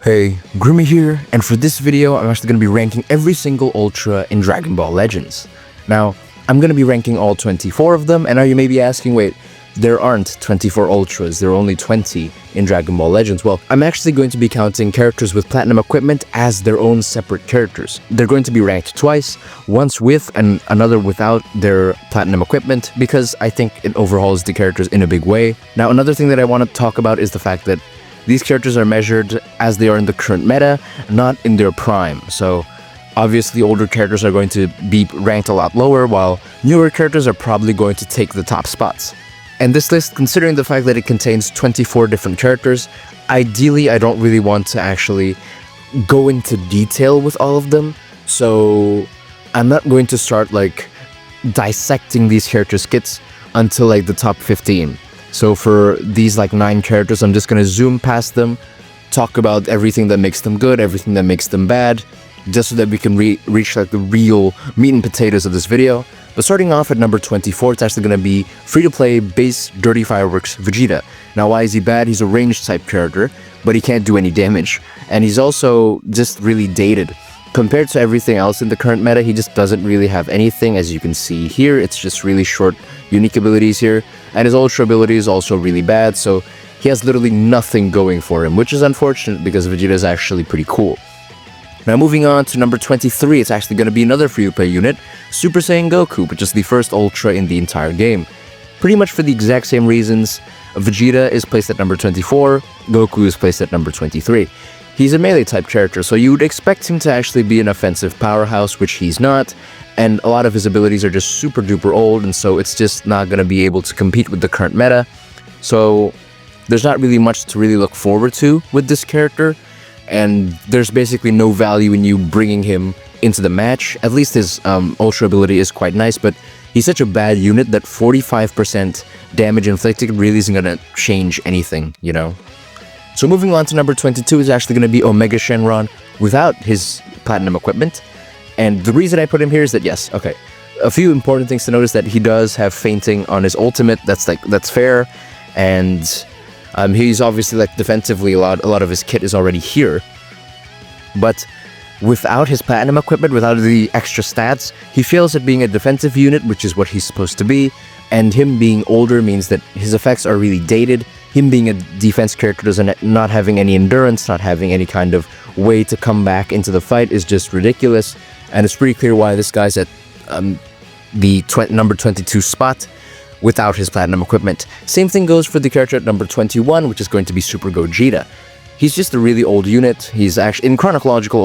Hey, Grimmy here, and for this video I'm actually going to be ranking every single Ultra in Dragon Ball Legends. Now, I'm going to be ranking all 24 of them, and now you may be asking, wait, there aren't 24 Ultras, there are only 20 in Dragon Ball Legends. Well, I'm actually going to be counting characters with Platinum equipment as their own separate characters. They're going to be ranked twice, once with and another without their Platinum equipment, because I think it overhauls the characters in a big way. Now, another thing that I want to talk about is the fact that these characters are measured as they are in the current meta, not in their prime. So obviously older characters are going to be ranked a lot lower, while newer characters are probably going to take the top spots. And this list, considering the fact that it contains 24 different characters, ideally I don't really want to actually go into detail with all of them. So I'm not going to start like dissecting these character skits until like the top 15. So for these like 9 characters, I'm just gonna zoom past them, talk about everything that makes them good, everything that makes them bad, just so that we can reach like the real meat and potatoes of this video. But starting off at number 24, it's actually gonna be free-to-play base Dirty Fireworks Vegeta. Now, why is he bad? He's a ranged type character, but he can't do any damage, and he's also just really dated. Compared to everything else in the current meta, he just doesn't really have anything. As you can see here, it's just really short unique abilities here, and his ultra ability is also really bad, so he has literally nothing going for him, which is unfortunate because Vegeta is actually pretty cool. Now moving on to number 23, it's actually going to be another free-to-play unit, Super Saiyan Goku, which is the first ultra in the entire game. Pretty much for the exact same reasons, Vegeta is placed at number 24, Goku is placed at number 23. He's a melee type character, so you would expect him to actually be an offensive powerhouse, which he's not, and a lot of his abilities are just super duper old, and so it's just not going to be able to compete with the current meta. So there's not really much to really look forward to with this character, and there's basically no value in you bringing him into the match. At least his ultra ability is quite nice, but he's such a bad unit that 45% damage inflicted really isn't going to change anything, you know? So moving on to number 22 is actually going to be Omega Shenron without his Platinum equipment. And the reason I put him here is that, yes, okay, a few important things to notice: that he does have fainting on his ultimate. That's fair. And he's obviously like defensively a lot of his kit is already here. But without his Platinum equipment, without the extra stats, he fails at being a defensive unit, which is what he's supposed to be. And him being older means that his effects are really dated. Him being a defense character doesn't not having any endurance, not having any kind of way to come back into the fight is just ridiculous. And it's pretty clear why this guy's at the number 22 spot without his Platinum equipment. Same thing goes for the character at number 21, which is going to be Super Gogeta. He's just a really old unit. He's actually in chronological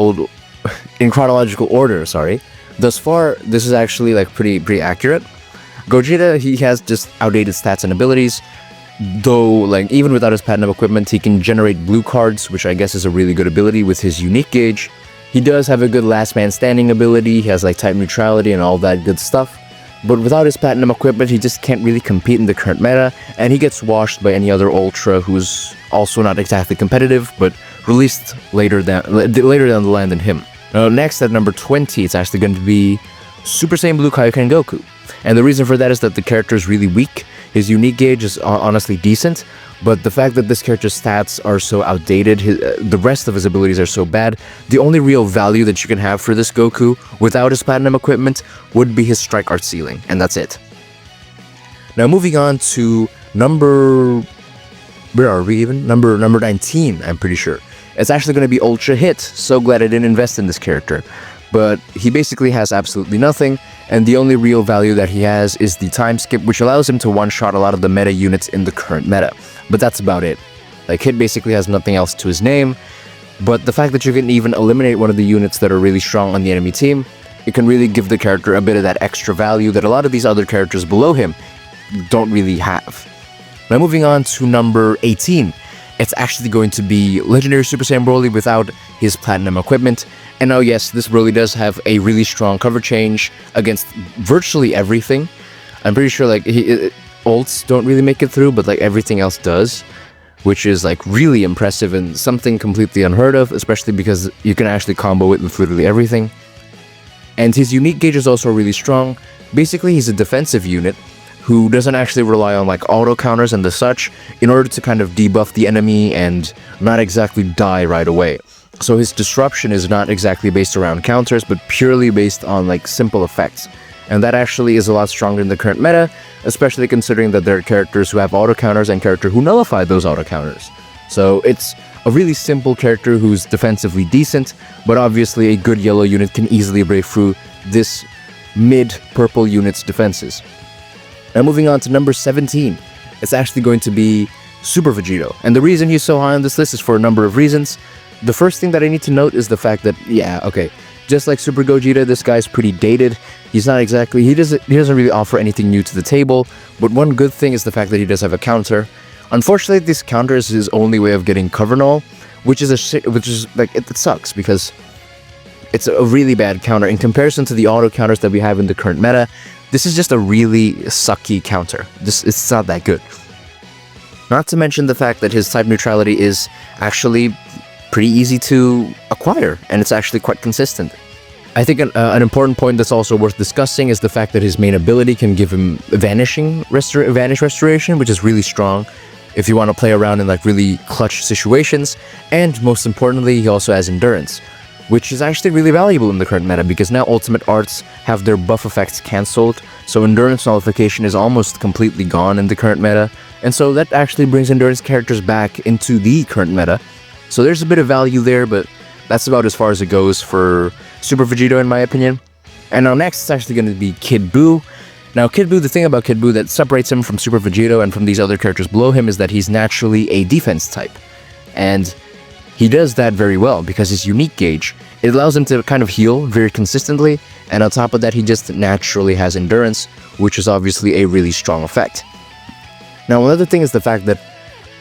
order, sorry. Thus far, this is actually like pretty accurate. Gogeta, he has just outdated stats and abilities. Though, like, even without his Platinum equipment, he can generate blue cards, which I guess is a really good ability with his unique gauge. He does have a good last man standing ability, he has like type neutrality and all that good stuff. But without his Platinum equipment, he just can't really compete in the current meta, and he gets washed by any other Ultra who's also not exactly competitive, but released later down the line than him. Now, next at number 20, it's actually going to be Super Saiyan Blue Kaioken Goku. And the reason for that is that the character is really weak. His unique gauge is honestly decent, but the fact that this character's stats are so outdated, the rest of his abilities are so bad, the only real value that you can have for this Goku without his Platinum equipment would be his strike art ceiling, and that's it. Now moving on to number 19, I'm pretty sure. It's actually going to be Ultra Hit. So glad I didn't invest in this character. But he basically has absolutely nothing, and the only real value that he has is the time skip, which allows him to one-shot a lot of the meta units in the current meta. But that's about it. Like, Hit basically has nothing else to his name, but the fact that you can even eliminate one of the units that are really strong on the enemy team, it can really give the character a bit of that extra value that a lot of these other characters below him don't really have. Now moving on to number 18. It's actually going to be Legendary Super Saiyan Broly without his Platinum equipment. And now, yes, this Broly does have a really strong cover change against virtually everything. I'm pretty sure, like, ults don't really make it through, but, like, everything else does, which is, like, really impressive and something completely unheard of, especially because you can actually combo it with literally everything. And his unique gauge is also really strong. Basically, he's a defensive unit who doesn't actually rely on like auto counters and the such in order to kind of debuff the enemy and not exactly die right away. So his disruption is not exactly based around counters, but purely based on like simple effects. And that actually is a lot stronger in the current meta, especially considering that there are characters who have auto counters and characters who nullify those auto counters. So it's a really simple character who's defensively decent, but obviously a good yellow unit can easily break through this mid-purple unit's defenses. Now moving on to number 17, it's actually going to be Super Vegito. And the reason he's so high on this list is for a number of reasons. The first thing that I need to note is the fact that, just like Super Gogeta, this guy's pretty dated. He's not exactly, he doesn't really offer anything new to the table, but one good thing is the fact that he does have a counter. Unfortunately, this counter is his only way of getting cover null, which is like, it sucks because it's a really bad counter. In comparison to the auto counters that we have in the current meta, this is just a really sucky counter. It's not that good. Not to mention the fact that his type neutrality is actually pretty easy to acquire, and it's actually quite consistent. I think an important point that's also worth discussing is the fact that his main ability can give him Vanish Restoration, which is really strong if you want to play around in like really clutch situations, and most importantly, he also has Endurance, which is actually really valuable in the current meta because now Ultimate Arts have their buff effects cancelled, so Endurance Nullification is almost completely gone in the current meta, and so that actually brings Endurance characters back into the current meta. So there's a bit of value there, but that's about as far as it goes for Super Vegito in my opinion. And now next it's actually going to be Kid Buu. Now Kid Buu, the thing about Kid Buu that separates him from Super Vegito and from these other characters below him is that he's naturally a defense type. And he does that very well because his unique gauge, it allows him to kind of heal very consistently, and on top of that he just naturally has Endurance, which is obviously a really strong effect. Now another thing is the fact that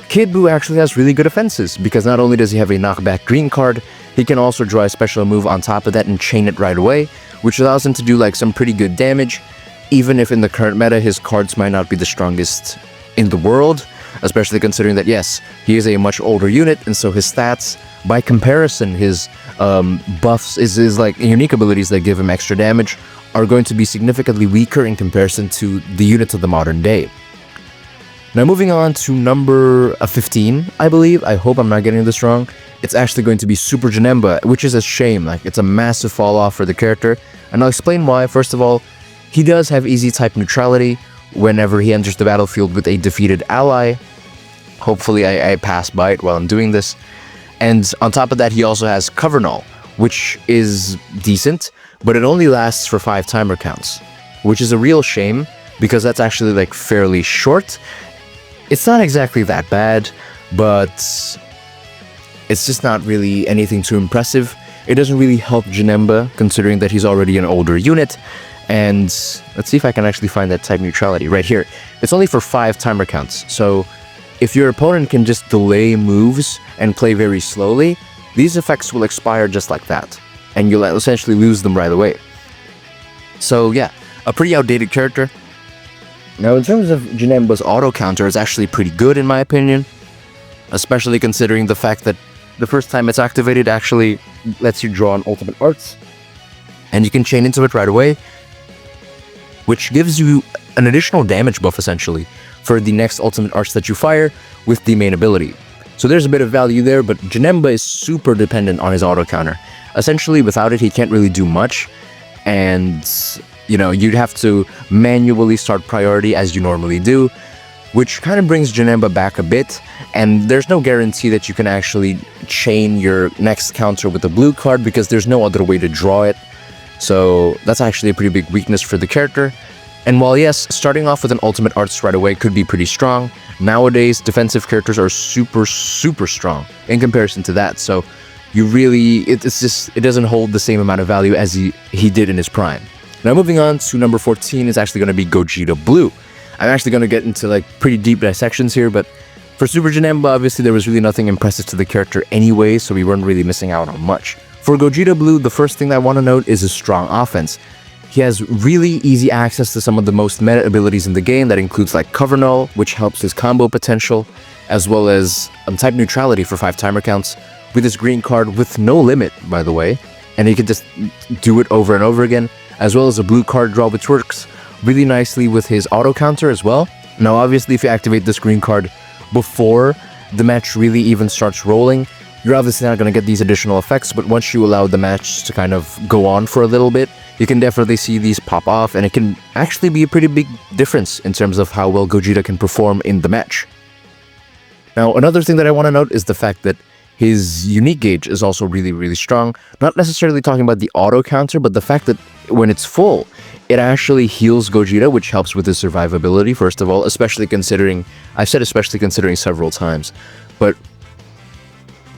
Kid Buu actually has really good offenses, because not only does he have a knockback green card, he can also draw a special move on top of that and chain it right away, which allows him to do like some pretty good damage, even if in the current meta his cards might not be the strongest in the world, especially considering that yes, he is a much older unit, and so his stats, by comparison, his buffs, his like unique abilities that give him extra damage, are going to be significantly weaker in comparison to the units of the modern day. Now moving on to number 15, I believe. I hope I'm not getting this wrong. It's actually going to be Super Janemba, which is a shame. Like, it's a massive fall off for the character, and I'll explain why. First of all, he does have easy type neutrality whenever he enters the battlefield with a defeated ally. Hopefully I pass by it while I'm doing this. And on top of that, he also has cover null, which is decent, but it only lasts for 5 timer counts, which is a real shame because that's actually like fairly short. It's not exactly that bad, but it's just not really anything too impressive. It doesn't really help Janemba, considering that he's already an older unit. And let's see if I can actually find that type neutrality right here. It's only for 5 timer counts, so if your opponent can just delay moves and play very slowly, these effects will expire just like that, and you'll essentially lose them right away. So yeah, a pretty outdated character. Now in terms of Janemba's auto counter, it's actually pretty good in my opinion, especially considering the fact that the first time it's activated actually lets you draw an Ultimate Arts, and you can chain into it right away, which gives you an additional damage buff essentially for the next Ultimate Arts that you fire with the main ability. So there's a bit of value there, but Janemba is super dependent on his auto counter. Essentially without it he can't really do much, and you know, you'd have to manually start priority as you normally do, which kind of brings Janemba back a bit, and there's no guarantee that you can actually chain your next counter with a blue card because there's no other way to draw it. So that's actually a pretty big weakness for the character. And while yes, starting off with an Ultimate Arts right away could be pretty strong, nowadays defensive characters are super strong in comparison to that. So you really, it doesn't hold the same amount of value as he did in his prime. Now moving on to number 14 is actually going to be Gogeta Blue. I'm actually going to get into like pretty deep dissections here, but for Super Janemba, obviously there was really nothing impressive to the character anyway, so we weren't really missing out on much. For Gogeta Blue, the first thing I want to note is his strong offense. He has really easy access to some of the most meta abilities in the game. That includes like Cover Null, which helps his combo potential, as well as type neutrality for 5 timer counts, with his green card with no limit, by the way, and he can just do it over and over again, as well as a blue card draw, which works really nicely with his auto counter as well. Now obviously if you activate this green card before the match really even starts rolling, you're obviously not going to get these additional effects, but once you allow the match to kind of go on for a little bit, you can definitely see these pop off, and it can actually be a pretty big difference in terms of how well Gogeta can perform in the match. Now, another thing that I want to note is the fact that his unique gauge is also really strong. Not necessarily talking about the auto counter, but the fact that when it's full, it actually heals Gogeta, which helps with his survivability, first of all, especially considering, I've said especially considering several times, but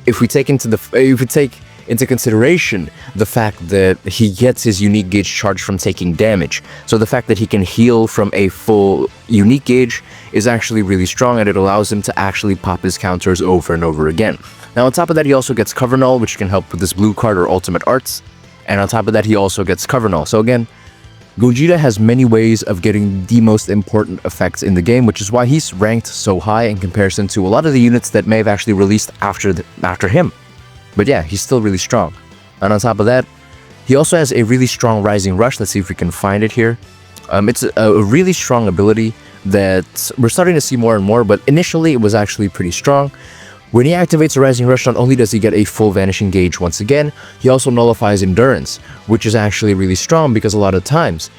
if we take into consideration the fact that he gets his unique gauge charged from taking damage, so the fact that he can heal from a full unique gauge is actually really strong, and it allows him to actually pop his counters over and over again. Now on top of that, he also gets Cover Null, which can help with this blue card or Ultimate Arts, and on top of that he also gets Cover Null. So again, Gogeta has many ways of getting the most important effects in the game, which is why he's ranked so high in comparison to a lot of the units that may have actually released after him. But yeah, he's still really strong. And on top of that, he also has a really strong Rising Rush. Let's see if we can find it here. It's a really strong ability that we're starting to see more and more, but initially it was actually pretty strong. When he activates a Rising Rush, not only does he get a full Vanishing Gauge once again, he also nullifies Endurance, which is actually really strong because a lot of times,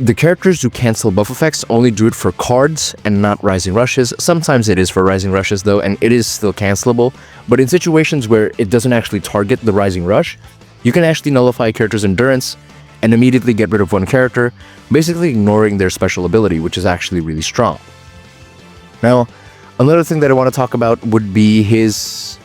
the characters who cancel buff effects only do it for cards and not Rising Rushes. Sometimes it is for Rising Rushes though, and it is still cancelable, but in situations where it doesn't actually target the Rising Rush, you can actually nullify a character's Endurance and immediately get rid of one character, basically ignoring their special ability, which is actually really strong. Now, another thing that I want to talk about would be his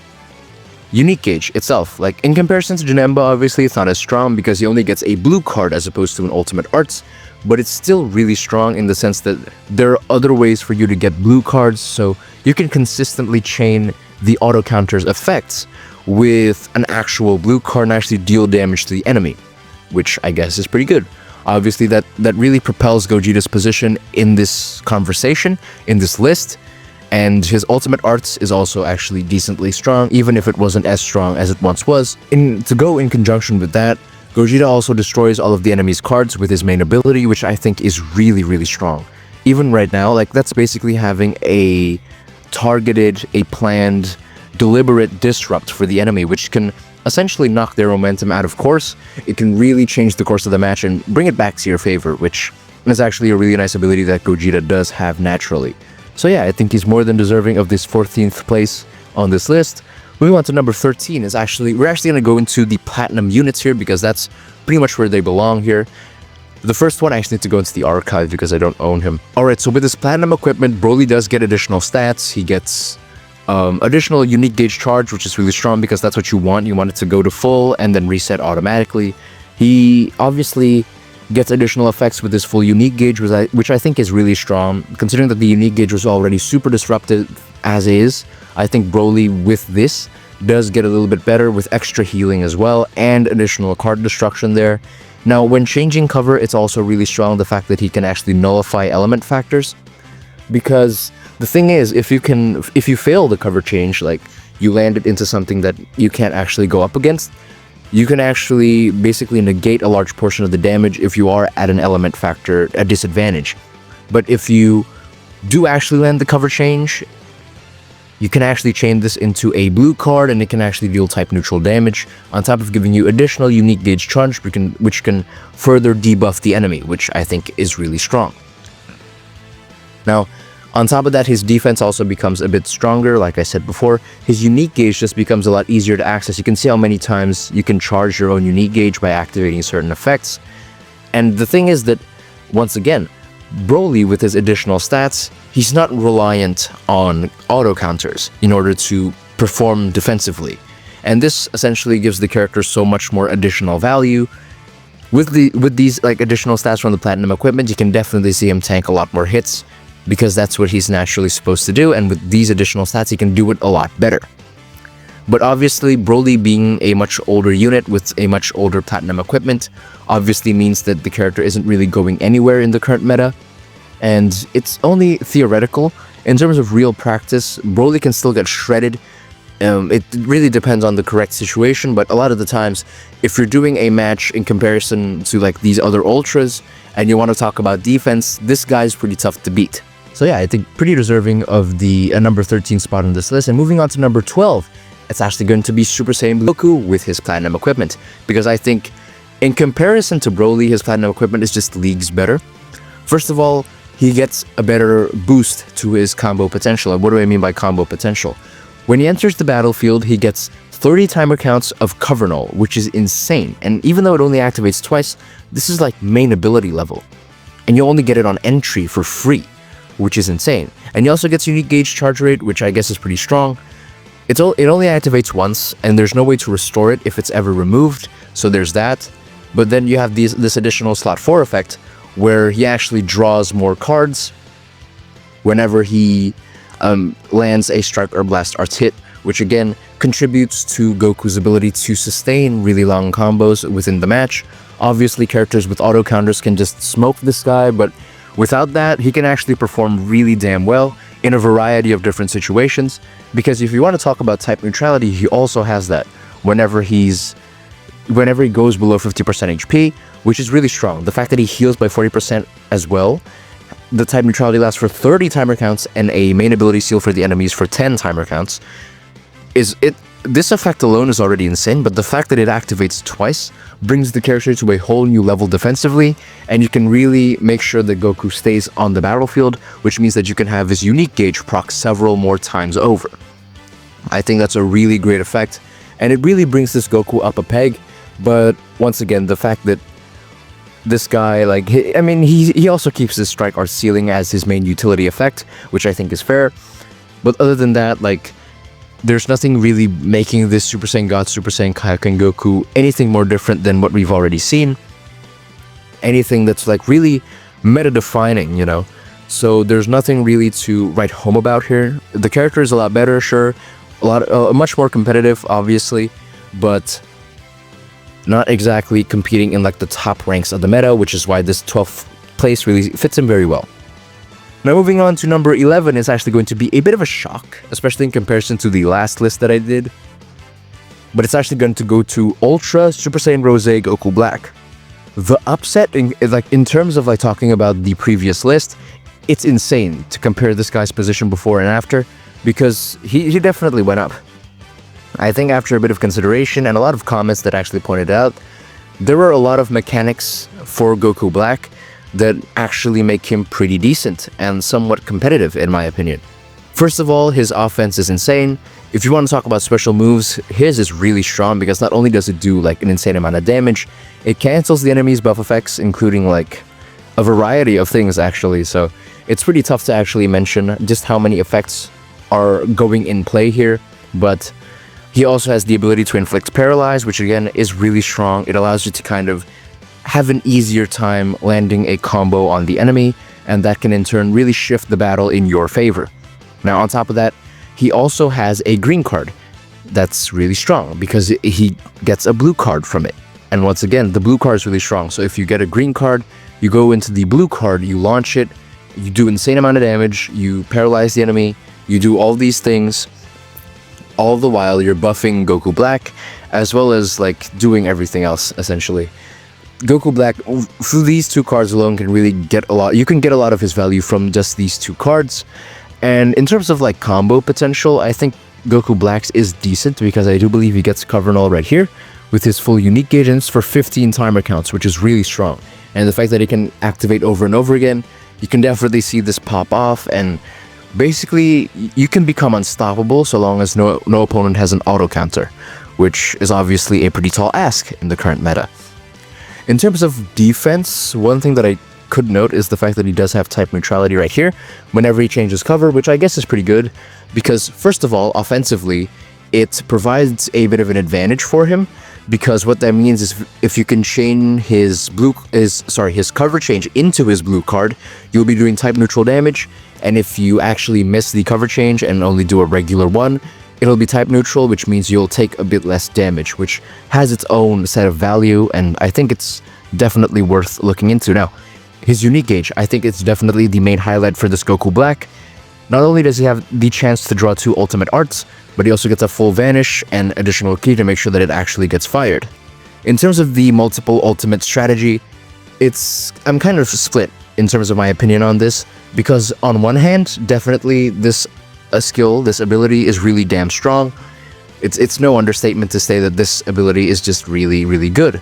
unique gauge itself. Like, in comparison to Janemba, obviously it's not as strong because he only gets a blue card as opposed to an Ultimate Arts, but it's still really strong in the sense that there are other ways for you to get blue cards, so you can consistently chain the auto counter's effects with an actual blue card and actually deal damage to the enemy, which I guess is pretty good. Obviously that really propels Gogeta's position in this conversation, in this list, and his Ultimate Arts is also actually decently strong, even if it wasn't as strong as it once was. To go in conjunction with that, Gogeta also destroys all of the enemy's cards with his main ability, which I think is really strong. Even right now, like, that's basically having a targeted, a planned, deliberate disrupt for the enemy, which can essentially knock their momentum out of course. It can really change the course of the match and bring it back to your favor, which is actually a really nice ability that Gogeta does have naturally. So yeah, I think he's more than deserving of this 14th place on this list. Moving on to number 13 is we're actually going to go into the Platinum units here because that's pretty much where they belong here. The first one, I actually need to go into the archive because I don't own him. Alright, so with this Platinum equipment, Broly does get additional stats. He gets additional unique gauge charge, which is really strong because that's what you want. You want it to go to full and then reset automatically. He obviously gets additional effects with this full unique gauge, which I think is really strong. Considering that the unique gauge was already super disrupted as is, I think Broly with this does get a little bit better with extra healing as well and additional card destruction there. Now, when changing cover, it's also really strong, the fact that he can actually nullify element factors, because the thing is, if you fail the cover change, like you land it into something that you can't actually go up against, you can actually basically negate a large portion of the damage if you are at an element factor at disadvantage. But if you do actually land the cover change, you can actually chain this into a blue card and it can actually deal type neutral damage, on top of giving you additional unique gauge charge, which can further debuff the enemy, which I think is really strong. Now, on top of that, his defense also becomes a bit stronger. Like I said before, his unique gauge just becomes a lot easier to access. You can see how many times you can charge your own unique gauge by activating certain effects. And the thing is that, once again, Broly, with his additional stats, he's not reliant on auto counters in order to perform defensively. And this essentially gives the character so much more additional value. With these like additional stats from the Platinum equipment, you can definitely see him tank a lot more hits, because that's what he's naturally supposed to do, and with these additional stats, he can do it a lot better. But obviously, Broly being a much older unit with a much older Platinum equipment obviously means that the character isn't really going anywhere in the current meta, and it's only theoretical. In terms of real practice, Broly can still get shredded It really depends on the correct situation, but a lot of the times, if you're doing a match in comparison to like these other ultras and you want to talk about defense, this guy's pretty tough to beat. So yeah, I think pretty deserving of the number 13 spot on this list. And moving on to number 12, it's actually going to be Super Saiyan Goku with his Platinum equipment, because I think in comparison to Broly, his Platinum equipment is just leagues better. First of all, he gets a better boost to his combo potential. And what do I mean by combo potential? When he enters the battlefield, he gets 30 timer counts of cover null, which is insane. And even though it only activates twice, this is like main ability level. And you only get it on entry for free, which is insane. And he also gets unique gauge charge rate, which I guess is pretty strong. It only activates once, and there's no way to restore it if it's ever removed, so there's that. But then you have this additional slot 4 effect, where he actually draws more cards whenever he lands a Strike or Blast Arts hit, which again contributes to Goku's ability to sustain really long combos within the match. Obviously, characters with auto counters can just smoke this guy, but without that, he can actually perform really damn well in a variety of different situations, because if you want to talk about type neutrality, he also has that whenever he goes below 50% HP, which is really strong. The fact that he heals by 40% as well, the type neutrality lasts for 30 timer counts, and a main ability seal for the enemies for 10 timer counts. This effect alone is already insane, but the fact that it activates twice brings the character to a whole new level defensively, and you can really make sure that Goku stays on the battlefield, which means that you can have his unique gauge proc several more times over. I think that's a really great effect, and it really brings this Goku up a peg. But once again, the fact that this guy, like, he also keeps his Strike Art ceiling as his main utility effect, which I think is fair. But other than that, like, there's nothing really making this Super Saiyan God, Super Saiyan Kaioken Goku anything more different than what we've already seen. Anything that's like really meta-defining, you know? So there's nothing really to write home about here. The character is a lot better, sure. Much more competitive, obviously, but not exactly competing in like the top ranks of the meta, which is why this 12th place really fits him very well. Now moving on to number 11 is actually going to be a bit of a shock, especially in comparison to the last list that I did. But it's actually going to go to Ultra Super Saiyan Rose Goku Black. The upset, in terms of like talking about the previous list, it's insane to compare this guy's position before and after, because he definitely went up. I think after a bit of consideration and a lot of comments that actually pointed out, there were a lot of mechanics for Goku Black that actually make him pretty decent and somewhat competitive, in my opinion. First of all, his offense is insane. If you want to talk about special moves, his is really strong, because not only does it do like an insane amount of damage, it cancels the enemy's buff effects, including like a variety of things actually. So it's pretty tough to actually mention just how many effects are going in play here. But he also has the ability to inflict paralyze, which again is really strong. It allows you to kind of have an easier time landing a combo on the enemy, and that can in turn really shift the battle in your favor. Now on top of that, he also has a green card that's really strong, because he gets a blue card from it. And once again, the blue card is really strong. So if you get a green card, you go into the blue card, you launch it, you do insane amount of damage, you paralyze the enemy, you do all these things, all the while you're buffing Goku Black, as well as like doing everything else essentially. Goku Black, through these two cards alone, can really get a lot. You can get a lot of his value from just these two cards. And in terms of like combo potential, I think Goku Black's is decent, because I do believe he gets cover null right here with his full unique gauge, and it's for 15 timer counts, which is really strong. And the fact that it can activate over and over again, you can definitely see this pop off, and basically you can become unstoppable so long as no opponent has an auto counter, which is obviously a pretty tall ask in the current meta. In terms of defense, one thing that I could note is the fact that he does have type neutrality right here whenever he changes cover, which I guess is pretty good, because first of all, offensively, it provides a bit of an advantage for him, because what that means is if you can chain his cover change into his blue card, you'll be doing type neutral damage, and if you actually miss the cover change and only do a regular one, it'll be type neutral, which means you'll take a bit less damage, which has its own set of value, and I think it's definitely worth looking into. Now, his unique gauge, I think it's definitely the main highlight for this Goku Black. Not only does he have the chance to draw 2 ultimate arts, but he also gets a full vanish and additional key to make sure that it actually gets fired. In terms of the multiple ultimate strategy, I'm kind of split in terms of my opinion on this, because on one hand, definitely this ability is really damn strong. It's no understatement to say that this ability is just really, really good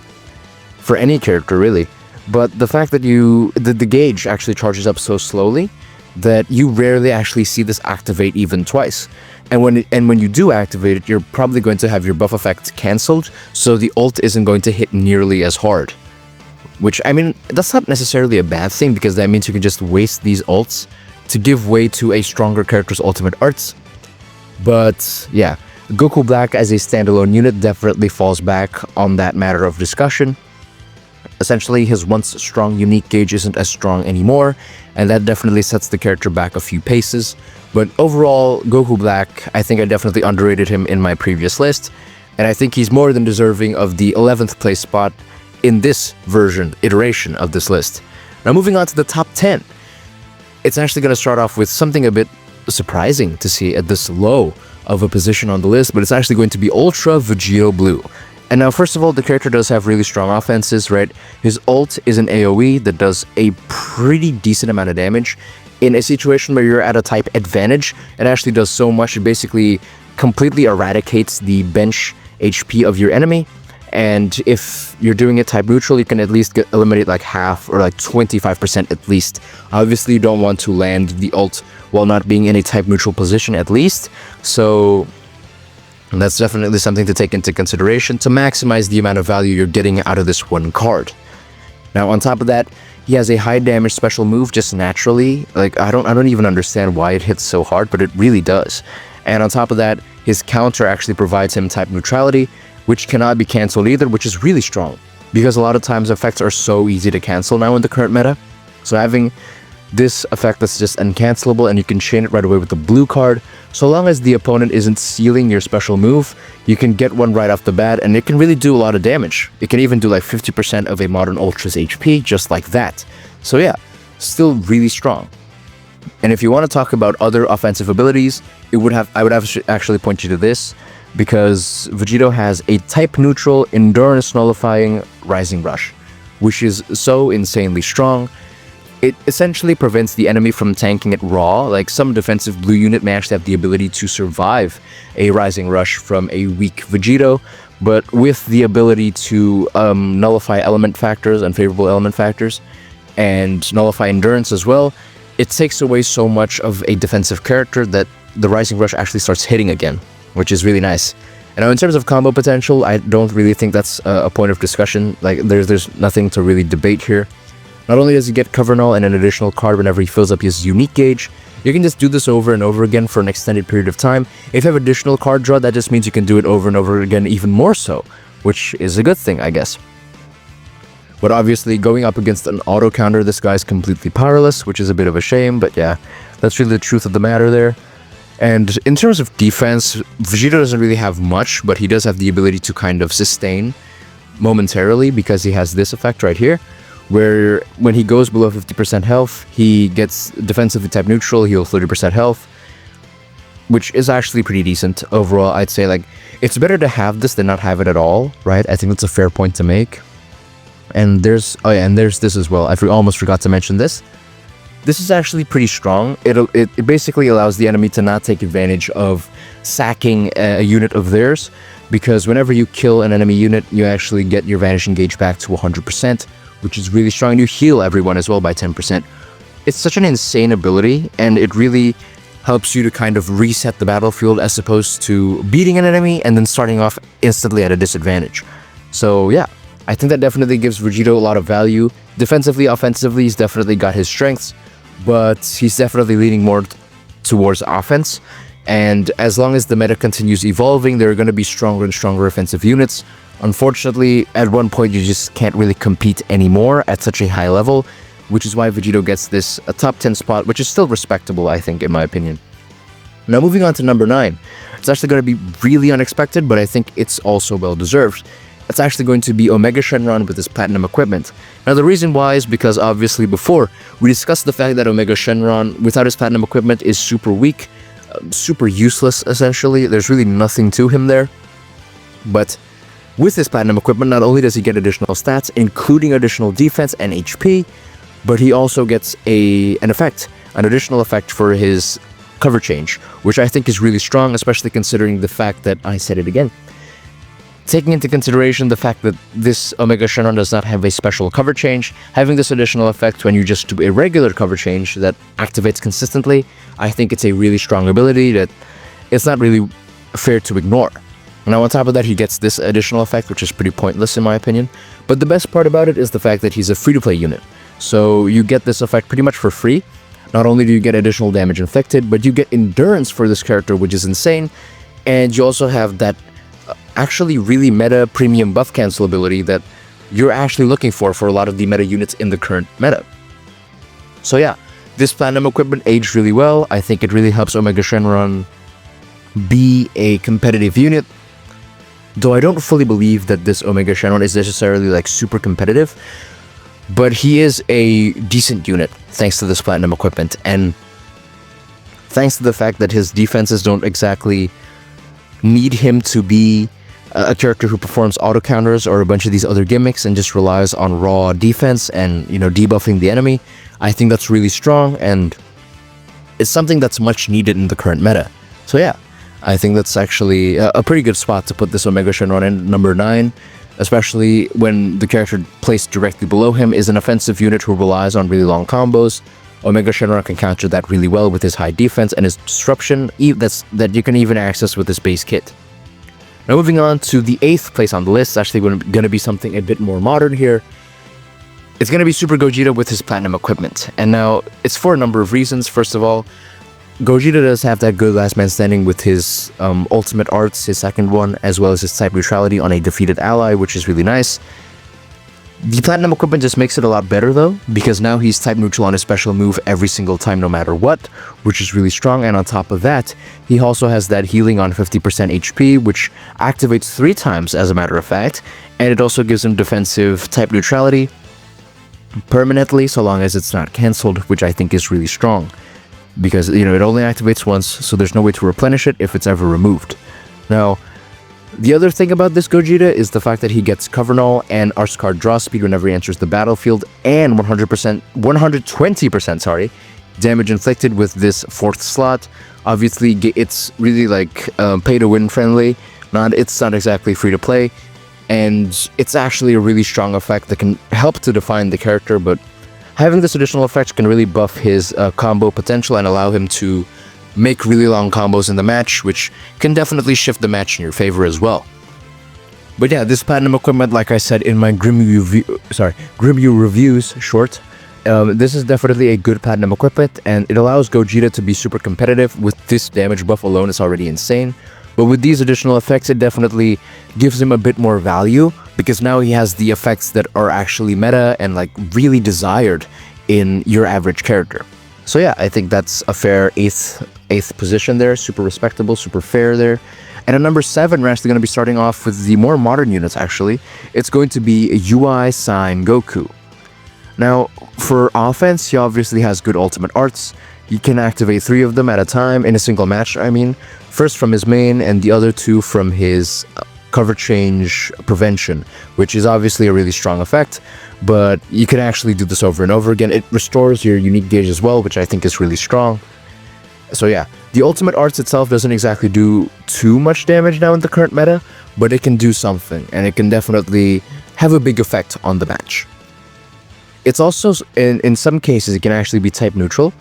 for any character, really. But the fact that the gauge actually charges up so slowly that you rarely actually see this activate even twice. And when you do activate it, you're probably going to have your buff effect cancelled, so the ult isn't going to hit nearly as hard. Which, I mean, that's not necessarily a bad thing, because that means you can just waste these ults to give way to a stronger character's ultimate arts. But yeah, Goku Black as a standalone unit definitely falls back on that matter of discussion. Essentially, his once strong unique gauge isn't as strong anymore, and that definitely sets the character back a few paces. But overall, Goku Black, I think I definitely underrated him in my previous list, and I think he's more than deserving of the 11th place spot in this iteration of this list. Now moving on to the top 10. It's actually going to start off with something a bit surprising to see at this low of a position on the list, but it's actually going to be Ultra Vegito Blue. And now, first of all, the character does have really strong offenses, right? His ult is an AoE that does a pretty decent amount of damage. In a situation where you're at a type advantage, it actually does so much, it basically completely eradicates the bench HP of your enemy. And if you're doing it type neutral, you can at least eliminate like half or like 25% at least. Obviously, you don't want to land the ult while not being in a type neutral position at least. So that's definitely something to take into consideration to maximize the amount of value you're getting out of this one card. Now, on top of that, he has a high damage special move just naturally. Like, I don't even understand why it hits so hard, but it really does. And on top of that, his counter actually provides him type neutrality, which cannot be cancelled either, which is really strong, because a lot of times effects are so easy to cancel now in the current meta. So having this effect that's just uncancelable, and you can chain it right away with the blue card, so long as the opponent isn't sealing your special move, you can get one right off the bat, and it can really do a lot of damage. It can even do like 50% of a modern Ultra's HP, just like that. So yeah, still really strong. And if you want to talk about other offensive abilities, I would have to actually point you to this, because Vegito has a type-neutral, endurance-nullifying Rising Rush, which is so insanely strong. It essentially prevents the enemy from tanking it raw. Like, some defensive blue unit may actually have the ability to survive a Rising Rush from a weak Vegito, but with the ability to nullify element factors, unfavorable element factors, and nullify endurance as well, it takes away so much of a defensive character that the Rising Rush actually starts hitting again, which is really nice. And now in terms of combo potential, I don't really think that's a point of discussion. Like, there's nothing to really debate here. Not only does he get cover null and an additional card whenever he fills up his unique gauge, you can just do this over and over again for an extended period of time. If you have additional card draw, that just means you can do it over and over again even more so, which is a good thing, I guess. But obviously, going up against an auto counter, this guy's completely powerless, which is a bit of a shame, but yeah, that's really the truth of the matter there. And in terms of defense, Vegito doesn't really have much, but he does have the ability to kind of sustain momentarily, because he has this effect right here, where when he goes below 50% health, he gets defensively type neutral, heals 30% health, which is actually pretty decent. Overall, I'd say, like, it's better to have this than not have it at all, right? I think that's a fair point to make. And there's this as well. I almost forgot to mention this. This is actually pretty strong. It basically allows the enemy to not take advantage of sacking a unit of theirs, because whenever you kill an enemy unit, you actually get your vanishing gauge back to 100%, which is really strong. And you heal everyone as well by 10%. It's such an insane ability, and it really helps you to kind of reset the battlefield, as opposed to beating an enemy and then starting off instantly at a disadvantage. So yeah, I think that definitely gives Vegito a lot of value. Defensively, offensively, he's definitely got his strengths, but he's definitely leaning more towards offense. And as long as the meta continues evolving, there are going to be stronger and stronger offensive units. Unfortunately, at one point, you just can't really compete anymore at such a high level, which is why Vegito gets this a top 10 spot, which is still respectable, I think, in my opinion. Now, moving on to number 9. It's actually going to be really unexpected, but I think it's also well-deserved. It's actually going to be Omega Shenron with his platinum equipment. Now the reason why is because obviously before we discussed the fact that Omega Shenron without his platinum equipment is super weak, super useless essentially. There's really nothing to him there. But with his platinum equipment, not only does he get additional stats, including additional defense and HP, but he also gets an additional effect for his cover change, which I think is really strong, especially considering the fact that, I said it again, taking into consideration the fact that this Omega Shenron does not have a special cover change, having this additional effect when you just do a regular cover change that activates consistently, I think it's a really strong ability that it's not really fair to ignore. Now on top of that, he gets this additional effect, which is pretty pointless in my opinion, but the best part about it is the fact that he's a free-to-play unit. So you get this effect pretty much for free. Not only do you get additional damage inflicted, but you get endurance for this character, which is insane, and you also have that actually really meta premium buff cancel ability that you're actually looking for a lot of the meta units in the current meta. So yeah, this platinum equipment aged really well. I think it really helps Omega Shenron be a competitive unit, though I don't fully believe that this Omega Shenron is necessarily like super competitive, but he is a decent unit thanks to this platinum equipment, and thanks to the fact that his defenses don't exactly need him to be a character who performs auto counters or a bunch of these other gimmicks and just relies on raw defense and, you know, debuffing the enemy. I think that's really strong, and it's something that's much needed in the current meta. So yeah, I think that's actually a pretty good spot to put this Omega Shenron in, number 9, especially when the character placed directly below him is an offensive unit who relies on really long combos. Omega Shenron can counter that really well with his high defense and his disruption that you can even access with his base kit. Now moving on to the 8th place on the list, actually going to be something a bit more modern here. It's going to be Super Gogeta with his platinum equipment. And now, it's for a number of reasons. First of all, Gogeta does have that good last man standing with his ultimate arts, his second one, as well as his type neutrality on a defeated ally, which is really nice. The platinum equipment just makes it a lot better though, because now he's type neutral on his special move every single time no matter what, which is really strong, and on top of that, he also has that healing on 50% HP, which activates 3 times as a matter of fact, and it also gives him defensive type neutrality permanently so long as it's not cancelled, which I think is really strong, because, you know, it only activates once, so there's no way to replenish it if it's ever removed. Now, the other thing about this Gogeta is the fact that he gets Cover Null and Arts Card draw speed whenever he enters the battlefield, and 120% damage inflicted with this 4th slot. Obviously, it's really like pay-to-win friendly. It's not exactly free to play, and it's actually a really strong effect that can help to define the character, but having this additional effect can really buff his combo potential and allow him to make really long combos in the match, which can definitely shift the match in your favor as well. But yeah, this platinum equipment, like I said in my Grimyu reviews short, this is definitely a good platinum equipment, and it allows Gogeta to be super competitive. With this damage buff alone, it's already insane. But with these additional effects, it definitely gives him a bit more value, because now he has the effects that are actually meta and like really desired in your average character. So yeah, I think that's a fair 8th position there, super respectable, super fair there. And at number 7, we're actually going to be starting off with the more modern units actually. It's going to be UI Saiyan Goku. Now, for offense, he obviously has good ultimate arts. He can activate 3 of them at a time in a single match, I mean. First from his main and the other 2 from his cover change prevention, which is obviously a really strong effect, but you can actually do this over and over again. It restores your unique gauge as well, which I think is really strong. So yeah, the ultimate arts itself doesn't exactly do too much damage now in the current meta, but it can do something, and it can definitely have a big effect on the match. It's also, in some cases, it can actually be type neutral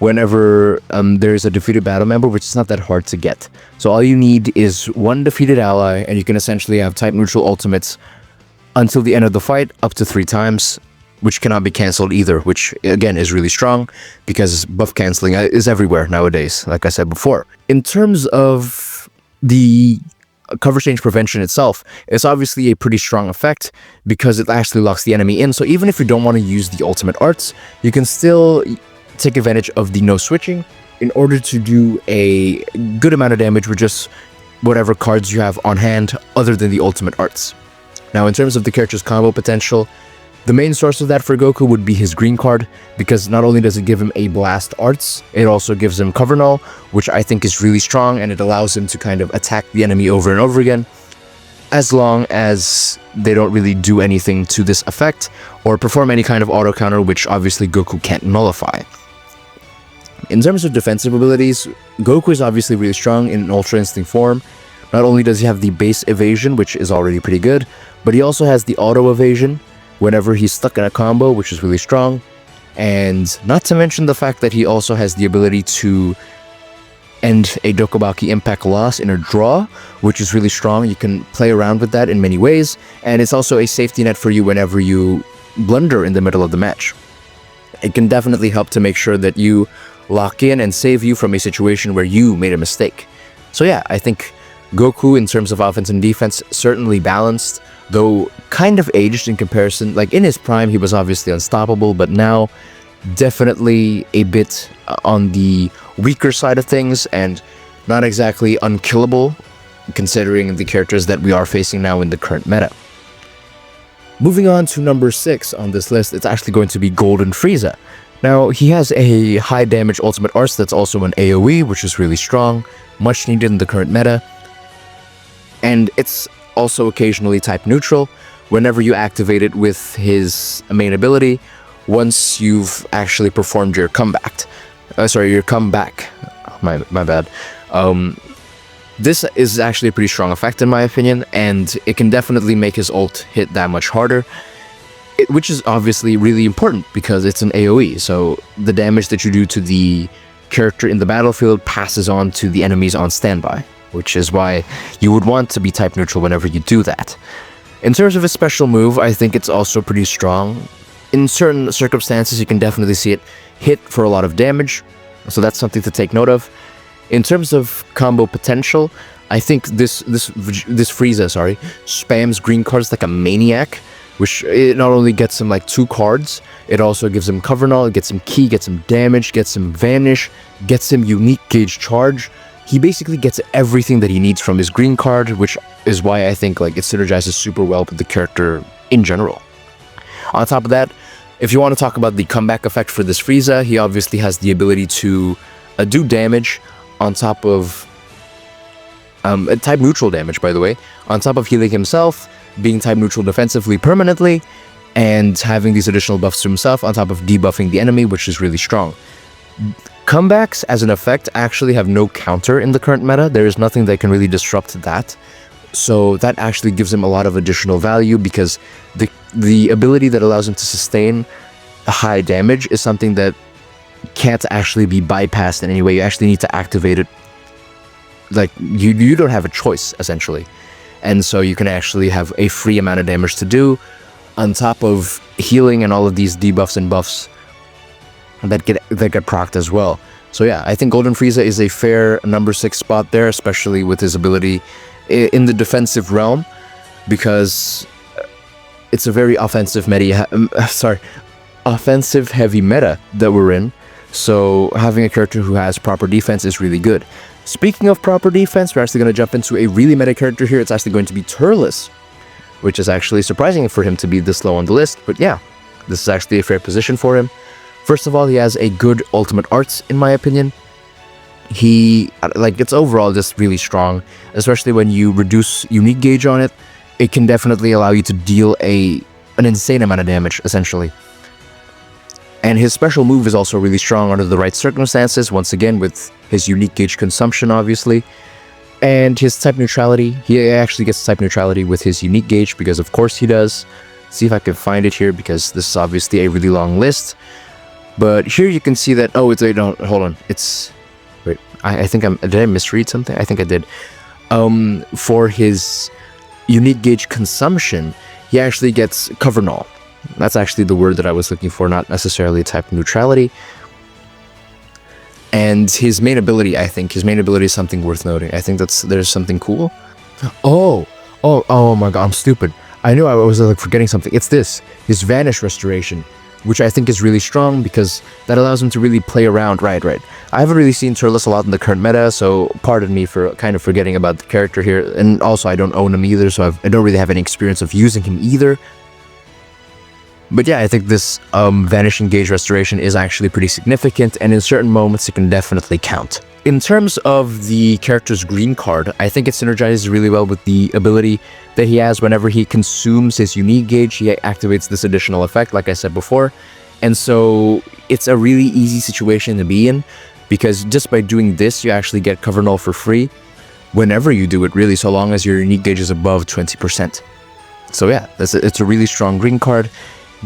whenever there's a defeated battle member, which is not that hard to get. So all you need is 1 defeated ally, and you can essentially have type neutral ultimates until the end of the fight, up to 3 times, which cannot be cancelled either, which again is really strong because buff cancelling is everywhere nowadays, like I said before. In terms of the cover change prevention itself, it's obviously a pretty strong effect because it actually locks the enemy in. So even if you don't want to use the ultimate arts, you can still take advantage of the no switching in order to do a good amount of damage with just whatever cards you have on hand other than the ultimate arts. Now, in terms of the character's combo potential, the main source of that for Goku would be his green card, because not only does it give him a blast arts, it also gives him cover null, which I think is really strong, and it allows him to kind of attack the enemy over and over again, as long as they don't really do anything to this effect, or perform any kind of auto counter, which obviously Goku can't nullify. In terms of defensive abilities, Goku is obviously really strong in Ultra Instinct form. Not only does he have the base evasion, which is already pretty good, but he also has the auto evasion whenever he's stuck in a combo, which is really strong. And not to mention the fact that he also has the ability to end a Dokubaki impact loss in a draw, which is really strong. You can play around with that in many ways, and it's also a safety net for you whenever you blunder in the middle of the match. It can definitely help to make sure that you lock in and save you from a situation where you made a mistake. So yeah, I think Goku, in terms of offense and defense, certainly balanced, though kind of aged in comparison. Like, in his prime, he was obviously unstoppable, but now definitely a bit on the weaker side of things, and not exactly unkillable, considering the characters that we are facing now in the current meta. Moving on to number 6 on this list, it's actually going to be Golden Frieza. Now, he has a high damage ultimate arts that's also an AoE, which is really strong, much needed in the current meta. And it's also occasionally type neutral whenever you activate it with his main ability, once you've actually performed your comeback. Your comeback. My bad. This is actually a pretty strong effect in my opinion, and it can definitely make his ult hit that much harder, which is obviously really important because it's an AoE, so the damage that you do to the character in the battlefield passes on to the enemies on standby, which is why you would want to be type neutral whenever you do that. In terms of his special move, I think it's also pretty strong. In certain circumstances, you can definitely see it hit for a lot of damage, so that's something to take note of. In terms of combo potential, I think this Frieza, spams green cards like a maniac, which it not only gets him like 2 cards, it also gives him cover null, it gets him key, gets him damage, gets him vanish, gets him unique gauge charge. He basically gets everything that he needs from his green card, which is why I think like it synergizes super well with the character in general. On top of that, if you want to talk about the comeback effect for this Frieza, he obviously has the ability to do damage on top of type neutral damage, by the way, on top of healing himself, being type neutral defensively permanently, and having these additional buffs to himself on top of debuffing the enemy, which is really strong. Comebacks as an effect actually have no counter in the current meta. There is nothing that can really disrupt that. So that actually gives him a lot of additional value, because the ability that allows him to sustain a high damage is something that can't actually be bypassed in any way. You actually need to activate it. Like, you don't have a choice, essentially. And so you can actually have a free amount of damage to do, on top of healing and all of these debuffs and buffs that get procced as well. So yeah, I think Golden Frieza is a fair number 6 spot there, especially with his ability in the defensive realm, because it's a very offensive heavy meta that we're in. So having a character who has proper defense is really good. Speaking of proper defense, we're actually going to jump into a really meta character here. It's actually going to be Turles, which is actually surprising for him to be this low on the list. But yeah, this is actually a fair position for him. First of all, he has a good ultimate arts, in my opinion. It's overall just really strong, especially when you reduce unique gauge on it. It can definitely allow you to deal an insane amount of damage, essentially. And his special move is also really strong under the right circumstances, once again with his unique gauge consumption, obviously. And his type neutrality, he actually gets type neutrality with his unique gauge, because of course he does. Let's see if I can find it here, because this is obviously a really long list. But here you can see that, hold on, wait, I think did I misread something? I think I did. For his unique gauge consumption, he actually gets cover null. That's actually the word that I was looking for, not necessarily type neutrality. And his main ability, is something worth noting. I think there's something cool. Oh my god, I'm stupid. I knew I was forgetting something. It's this, his vanish restoration. which I think is really strong because that allows him to really play around. Right. I haven't really seen Turles a lot in the current meta, so pardon me for kind of forgetting about the character here. And also, I don't own him either, so I don't really have any experience of using him either. But yeah, I think this Vanishing Gauge restoration is actually pretty significant, and in certain moments it can definitely count. In terms of the character's green card, I think it synergizes really well with the ability that he has. Whenever he consumes his unique gauge, he activates this additional effect, like I said before. And so it's a really easy situation to be in, because just by doing this, you actually get cover null for free whenever you do it, really, so long as your unique gauge is above 20%. So yeah, it's a really strong green card.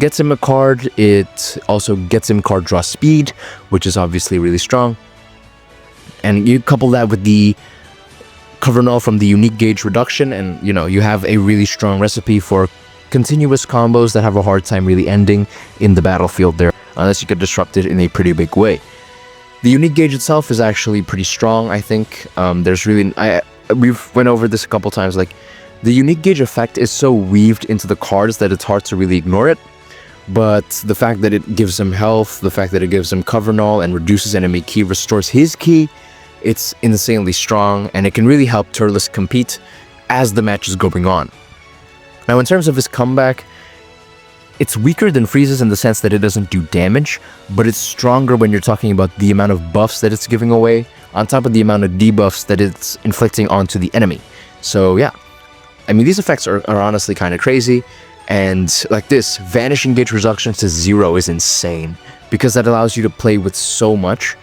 Gets him a card, it also gets him card draw speed, which is obviously really strong. And you couple that with the cover null from the unique gauge reduction, and you have a really strong recipe for continuous combos that have a hard time really ending in the battlefield there, unless you get disrupted in a pretty big way. The unique gauge itself is actually pretty strong, I think. We've went over this a couple times, like, the unique gauge effect is so weaved into the cards that it's hard to really ignore it. But the fact that it gives him health, the fact that it gives him cover null and reduces enemy ki, restores his ki, it's insanely strong, and it can really help Turles compete as the match is going on. Now, in terms of his comeback, it's weaker than Frieza's in the sense that it doesn't do damage, but it's stronger when you're talking about the amount of buffs that it's giving away, on top of the amount of debuffs that it's inflicting onto the enemy. So yeah, I mean, these effects are honestly kind of crazy. And like this, Vanishing Gauge reduction to 0 is insane, because that allows you to play with so much,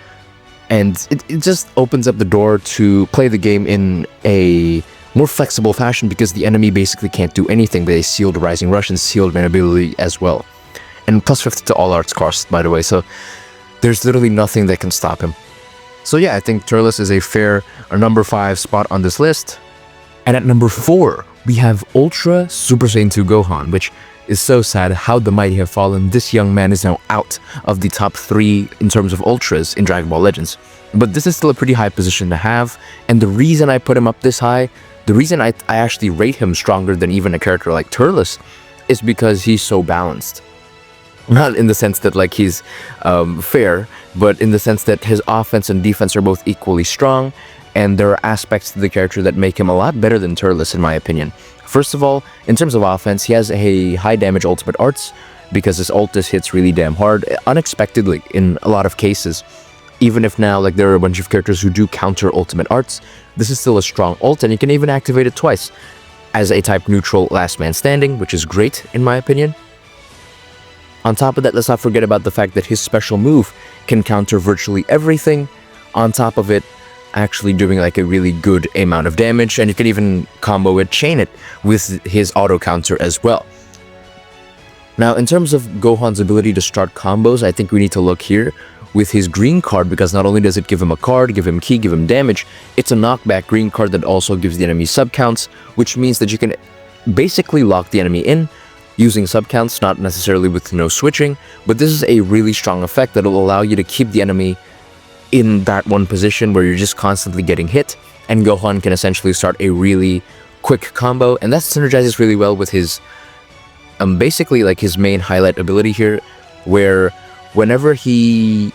and it just opens up the door to play the game in a more flexible fashion, because the enemy basically can't do anything. They sealed Rising Rush and sealed Manability as well. And plus 50 to all arts cost, by the way, so there's literally nothing that can stop him. So yeah, I think Turles is a fair number 5 spot on this list. And at number 4, we have Ultra Super Saiyan 2 Gohan, which is so sad how the mighty have fallen. This young man is now out of the top 3 in terms of Ultras in Dragon Ball Legends. But this is still a pretty high position to have, and the reason I put him up this high, the reason I actually rate him stronger than even a character like Turles, is because he's so balanced. Not in the sense that like he's fair, but in the sense that his offense and defense are both equally strong, and there are aspects to the character that make him a lot better than Turles, in my opinion. First of all, in terms of offense, he has a high damage ultimate arts, because his ultis hits really damn hard, unexpectedly in a lot of cases. Even if now, like, there are a bunch of characters who do counter ultimate arts, this is still a strong ult, and you can even activate it twice as a type neutral last man standing, which is great, in my opinion. On top of that, let's not forget about the fact that his special move can counter virtually everything, on top of it actually doing like a really good amount of damage, and you can even combo it, chain it with his auto counter as well. Now, in terms of Gohan's ability to start combos, I think we need to look here with his green card, because not only does it give him a card, give him ki, give him damage, it's a knockback green card that also gives the enemy subcounts, which means that you can basically lock the enemy in using subcounts, not necessarily with no switching, but this is a really strong effect that will allow you to keep the enemy in that one position where you're just constantly getting hit, and Gohan can essentially start a really quick combo, and that synergizes really well with his basically like his main highlight ability here, where whenever he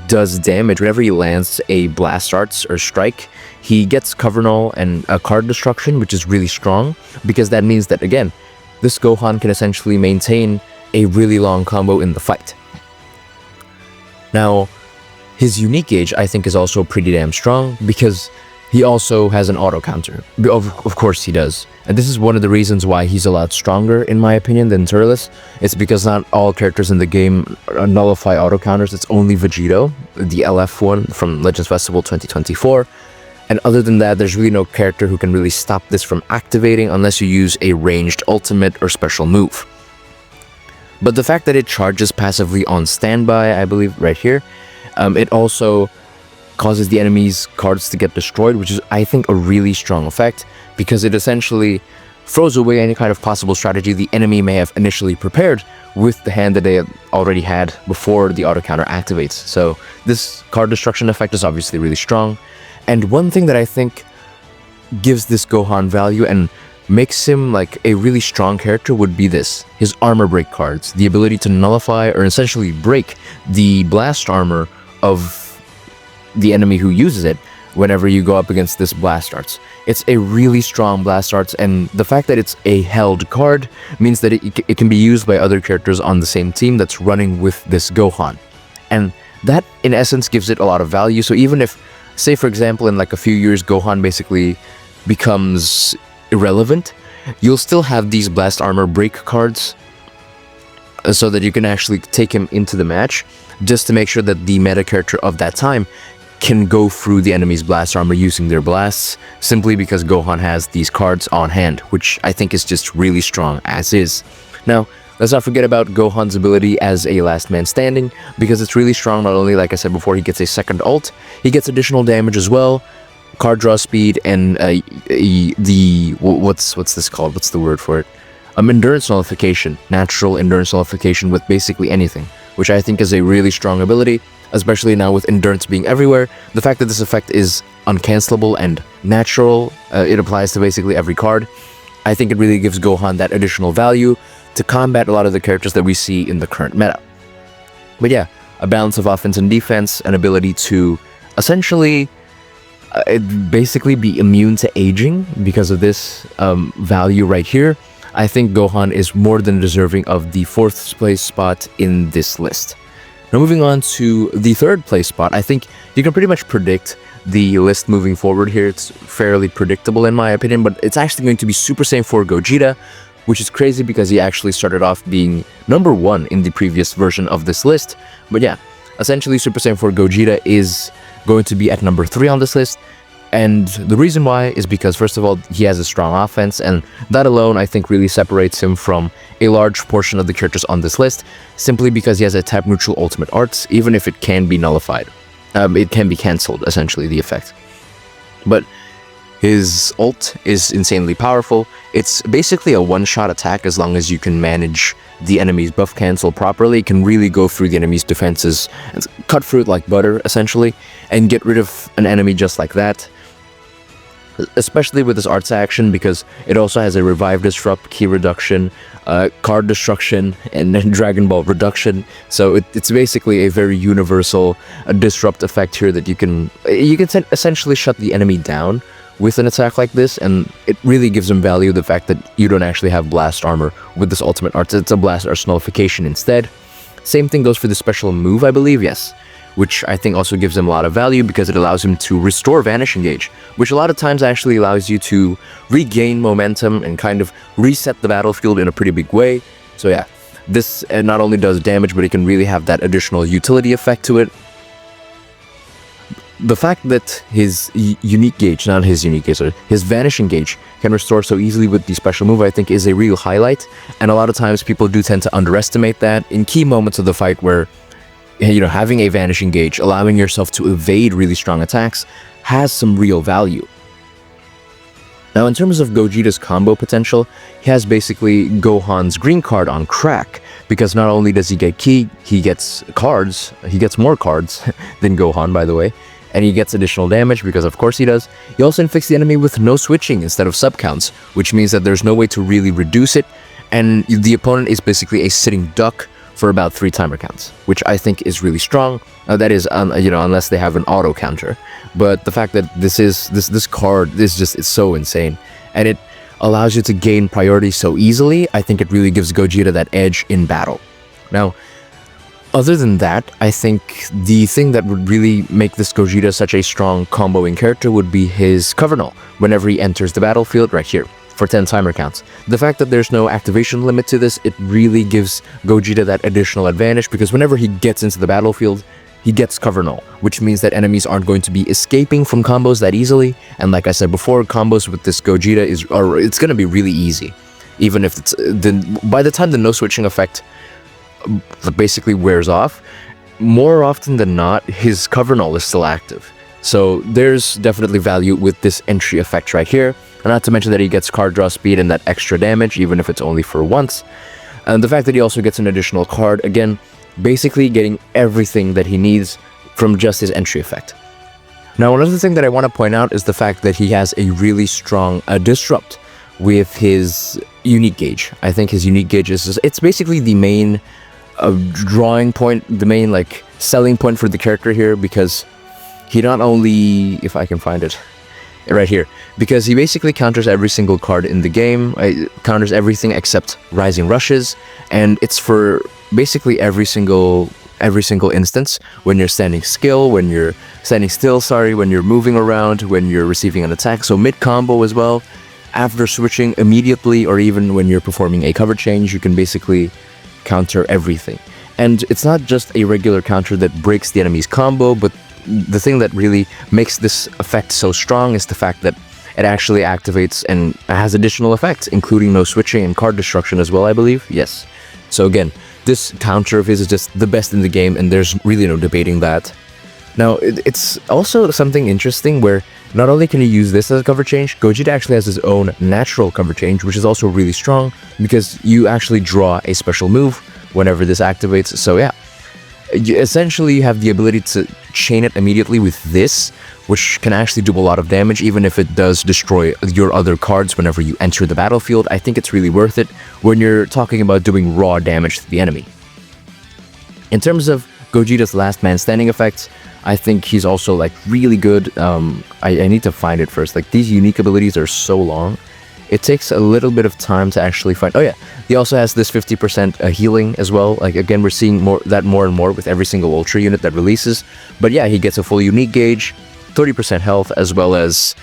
does damage, whenever he lands a blast arts or strike, he gets cover null and a card destruction, which is really strong, because that means that, again, this Gohan can essentially maintain a really long combo in the fight. Now, his unique gauge, I think, is also pretty damn strong, because he also has an auto counter. Of course he does. And this is one of the reasons why he's a lot stronger, in my opinion, than Turles. It's because not all characters in the game nullify auto counters. It's only Vegito, the LF one from Legends Festival 2024. And other than that, there's really no character who can really stop this from activating unless you use a ranged ultimate or special move. But the fact that it charges passively on standby, I believe right here, it also causes the enemy's cards to get destroyed, which is, I think, a really strong effect, because it essentially throws away any kind of possible strategy the enemy may have initially prepared with the hand that they already had before the auto counter activates. So this card destruction effect is obviously really strong. And one thing that I think gives this Gohan value, and makes him like a really strong character would be this: his armor break cards, the ability to nullify or essentially break the blast armor of the enemy who uses it whenever you go up against this blast arts. It's a really strong blast arts, and the fact that it's a held card means that it can be used by other characters on the same team that's running with this Gohan. And that, in essence, gives it a lot of value. So even if, say for example, in like a few years, Gohan basically becomes irrelevant, you'll still have these blast armor break cards so that you can actually take him into the match, just to make sure that the meta character of that time can go through the enemy's blast armor using their blasts, simply because Gohan has these cards on hand, which I think is just really strong as is. Now, let's not forget about Gohan's ability as a last man standing, because it's really strong. Not only, like I said before, he gets a second ult, he gets additional damage as well, card draw speed, and what's this called? What's the word for it? Endurance nullification, natural endurance nullification with basically anything, which I think is a really strong ability, especially now with endurance being everywhere. The fact that this effect is uncancelable and natural, it applies to basically every card. I think it really gives Gohan that additional value to combat a lot of the characters that we see in the current meta. But yeah, a balance of offense and defense, an ability to essentially basically be immune to aging because of this value right here. I think Gohan is more than deserving of the 4th place spot in this list. Now moving on to the 3rd place spot, I think you can pretty much predict the list moving forward here. It's fairly predictable in my opinion, but it's actually going to be Super Saiyan 4 Gogeta, which is crazy because he actually started off being number 1 in the previous version of this list. But yeah, essentially Super Saiyan 4 Gogeta is going to be at number 3 on this list. And the reason why is because, first of all, he has a strong offense, and that alone, I think, really separates him from a large portion of the characters on this list, simply because he has a type-neutral ultimate arts, even if it can be nullified. It can be cancelled, essentially, the effect. But his ult is insanely powerful. It's basically a one-shot attack as long as you can manage the enemy's buff cancel properly. It can really go through the enemy's defenses, and cut through it like butter, essentially, and get rid of an enemy just like that. Especially with this arts action, because it also has a revive disrupt, key reduction, card destruction, and then Dragon Ball reduction. So it's basically a very universal disrupt effect here that you can essentially shut the enemy down with an attack like this, and it really gives him value, the fact that you don't actually have blast armor with this ultimate arts. It's a blast arts nullification instead. Same thing goes for the special move, I believe, yes, which I think also gives him a lot of value because it allows him to restore Vanishing Gauge, which a lot of times actually allows you to regain momentum and kind of reset the battlefield in a pretty big way. So yeah, this not only does damage, but it can really have that additional utility effect to it. The fact that his unique gauge, not his unique gauge, sorry, his Vanishing Gauge can restore so easily with the special move, I think is a real highlight. And a lot of times people do tend to underestimate that in key moments of the fight where, you know, having a Vanishing Gauge, allowing yourself to evade really strong attacks, has some real value. Now, in terms of Gogeta's combo potential, he has basically Gohan's green card on crack, because not only does he get ki, he gets cards, he gets more cards than Gohan, by the way, and he gets additional damage, because of course he does. He also inflicts the enemy with no switching instead of sub-counts, which means that there's no way to really reduce it, and the opponent is basically a sitting duck for about 3 timer counts, which I think is really strong. That is, you know, unless they have an auto counter. But the fact that this card is just, it's so insane, and it allows you to gain priority so easily. I think it really gives Gogeta that edge in battle. Now, other than that, I think the thing that would really make this Gogeta such a strong comboing character would be his cover null whenever he enters the battlefield right here for 10 timer counts. The fact that there's no activation limit to this, it really gives Gogeta that additional advantage, because whenever he gets into the battlefield, he gets cover null, which means that enemies aren't going to be escaping from combos that easily. And like I said before, combos with this Gogeta it's going to be really easy, even if it's by the time the no switching effect basically wears off, more often than not, his cover null is still active. So there's definitely value with this entry effect right here. And not to mention that he gets card draw speed and that extra damage, even if it's only for once. And the fact that he also gets an additional card, again, basically getting everything that he needs from just his entry effect. Now, another thing that I want to point out is the fact that he has a really strong disrupt, with his unique gauge. I think his unique gauge it's basically the main drawing point, the main like selling point for the character here, because he not only, if I can find it right here, because he basically counters every single card in the game, counters everything except rising rushes, and it's for basically every single instance, when you're standing still, when you're moving around, when you're receiving an attack, so mid combo as well, after switching immediately, or even when you're performing a cover change, you can basically counter everything. And it's not just a regular counter that breaks the enemy's combo, but the thing that really makes this effect so strong is the fact that it actually activates and has additional effects, including no switching and card destruction as well, I believe. Yes. So again, this counter of his is just the best in the game, and there's really no debating that. Now, it's also something interesting where not only can you use this as a cover change, Gogeta actually has his own natural cover change, which is also really strong because you actually draw a special move whenever this activates. So yeah, essentially you have the ability to chain it immediately with this, which can actually do a lot of damage, even if it does destroy your other cards whenever you enter the battlefield. I think it's really worth it when you're talking about doing raw damage to the enemy. In terms of Gogeta's last man standing effects, I think he's also like really good. I need to find it first. Like, these unique abilities are so long, it takes a little bit of time to actually find. Oh yeah, he also has this 50% healing as well. Like, again, we're seeing more and more with every single Ultra unit that releases. But yeah, he gets a full unique gauge, 30% health, as well as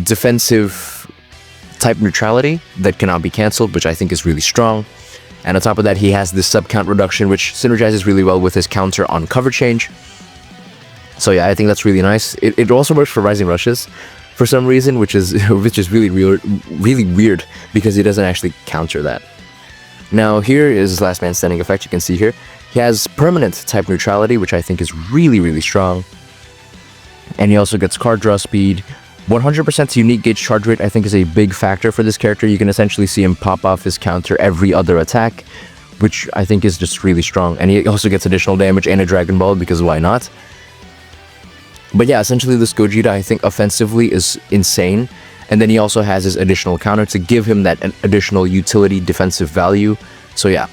defensive type neutrality that cannot be cancelled, which I think is really strong. And on top of that, he has this sub count reduction, which synergizes really well with his counter on cover change. So yeah, I think that's really nice. It also works for rising rushes for some reason, which is really weird because he doesn't actually counter that. Now here is his last man standing effect. You can see here he has permanent type neutrality, which I think is really strong. And he also gets card draw speed. 100% unique gauge charge rate I think is a big factor for this character. You can essentially see him pop off his counter every other attack, which I think is just really strong. And he also gets additional damage and a Dragon Ball, because why not? But yeah, essentially this Gogeta I think offensively is insane. And then he also has his additional counter to give him that additional utility defensive value. So yeah.